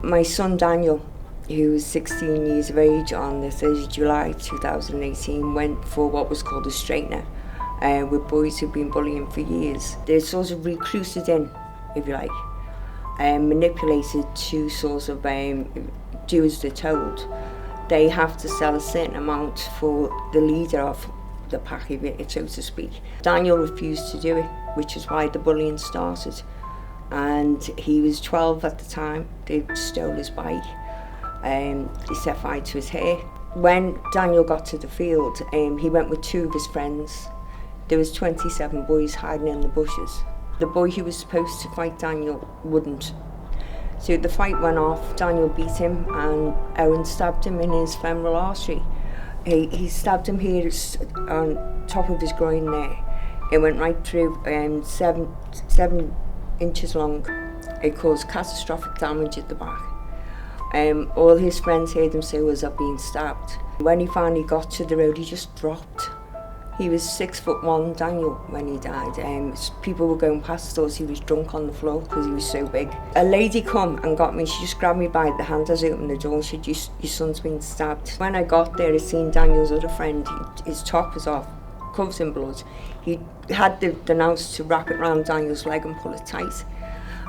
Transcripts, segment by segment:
My son Daniel, who was 16 years of age on the 3rd of July 2018, went for what was called a straightener with boys who've been bullying for years. They're sort of recruited in, if you like, and manipulated to sort of do as they're told. They have to sell a certain amount for the leader of the pack, so to speak. Daniel refused to do it, which is why the bullying started. And he was 12 at the time. They stole his bike. They set fire to his hair. When Daniel got to the field, he went with 2 of his friends. There was 27 boys hiding in the bushes. The boy who was supposed to fight Daniel wouldn't. So the fight went off, Daniel beat him, and Owen stabbed him in his femoral artery. He stabbed him here on top of his groin there. It went right through, 7 inches long. It caused catastrophic damage at the back. All his friends heard him say was, "I've been stabbed." When he finally got to the road, he just dropped. He was 6'1", Daniel, when he died. People were going past, thought he was drunk on the floor because he was so big. A lady come and got me. She just grabbed me by the hand as I opened the door and said, your son's been stabbed. When I got there, I seen Daniel's other friend. His top was off, covered in blood. He had the nurse to wrap it around Daniel's leg and pull it tight.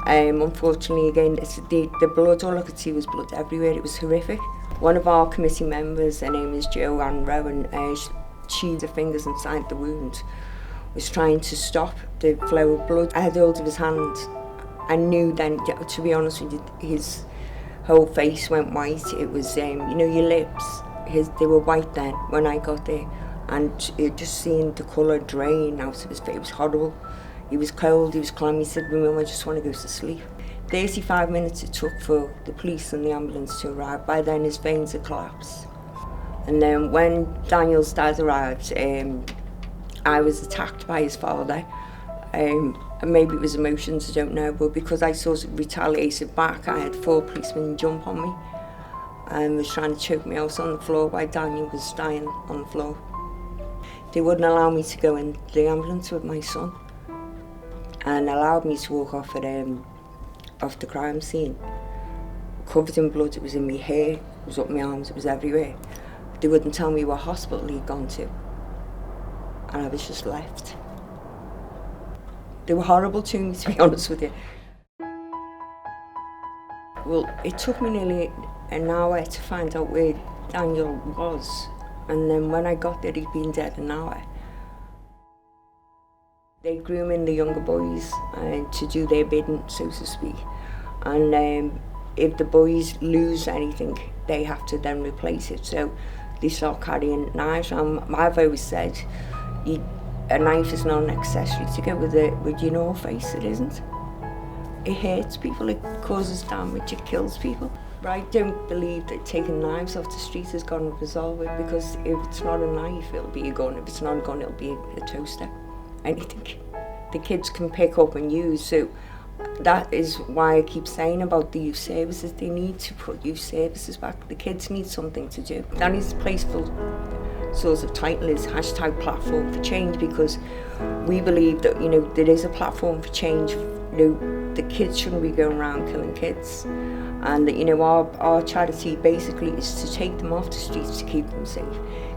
Unfortunately, again, the blood, all I could see was blood everywhere. It was horrific. One of our committee members, her name is Joanne Rowan, she, the fingers inside the wound, was trying to stop the flow of blood. I had hold of his hand. I knew then, to be honest with you, his whole face went white. It was, you know, your lips, they were white then when I got there. And just seeing the colour drain out of his face, it was horrible. He was cold, he was clammy. He said, "Mum, I just want to go to sleep." 35 minutes it took for the police and the ambulance to arrive. By then his veins had collapsed. And then when Daniel's dad arrived, I was attacked by his father. And maybe it was emotions, I don't know, but because I sort of retaliated back, I had 4 policemen jump on me and was trying to choke me out on the floor while Daniel was dying on the floor. They wouldn't allow me to go in the ambulance with my son and allowed me to walk off the crime scene. Covered in blood, it was in my hair, it was up my arms, it was everywhere. They wouldn't tell me what hospital he'd gone to. And I was just left. They were horrible to me, to be honest with you. Well, it took me nearly an hour to find out where Daniel was. And then when I got there, he'd been dead an hour. They grooming the younger boys to do their bidding, so to speak. And if the boys lose anything, they have to then replace it. So they start carrying knives. I've always said, a knife is not an accessory to go with your North Face. It isn't. It hurts people, it causes damage, it kills people. But I don't believe that taking knives off the street is going to resolve it, because if it's not a knife, it'll be a gun. If it's not a gun, it'll be a toaster. Anything the kids can pick up and use. So that is why I keep saying about the youth services. They need to put youth services back. The kids need something to do. That is the playful sort of title is #platform for change, because we believe that, you know, there is a platform for change. You know, the kids shouldn't be going around killing kids, and that, you know, our charity basically is to take them off the streets, to keep them safe,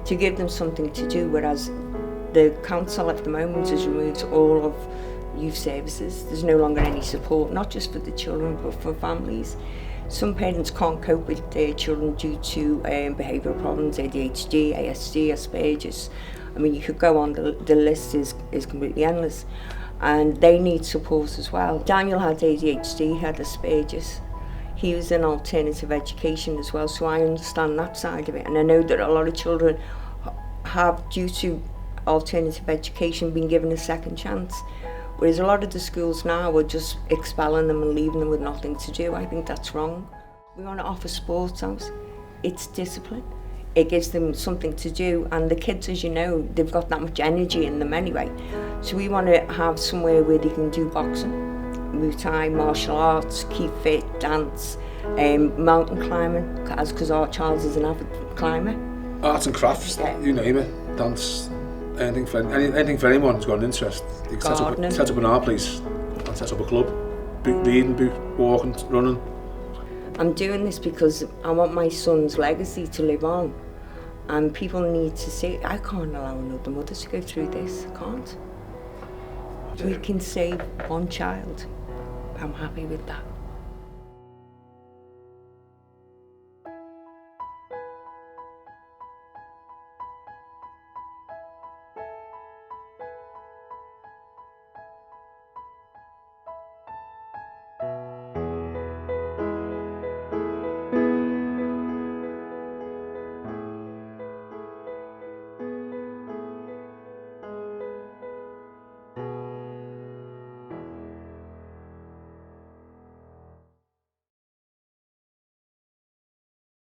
to give them something to do, whereas the council at the moment has removed all of youth services. There's no longer any support, not just for the children but for families. Some parents can't cope with their children due to behavioural problems, ADHD, ASD, Asperger's. I mean, you could go on, the list is completely endless, and they need support as well. Daniel had ADHD, he had Asperger's. He was in alternative education as well, so I understand that side of it, and I know that a lot of children have, due to alternative education, been given a second chance, whereas a lot of the schools now are just expelling them and leaving them with nothing to do. I think that's wrong. We want to offer sports house. It's discipline. It gives them something to do, and the kids, as you know, they've got that much energy in them anyway. So we want to have somewhere where they can do boxing, Muay Thai, martial arts, keep fit, dance, mountain climbing, because our child is an avid climber. Arts and crafts, yeah. You name it, dance. Anything for anyone who's got an interest. You can set up in our place and set up a club. Reading, walking, running. I'm doing this because I want my son's legacy to live on. And people need to say, I can't allow another mother to go through this. I can't. We can save one child. I'm happy with that.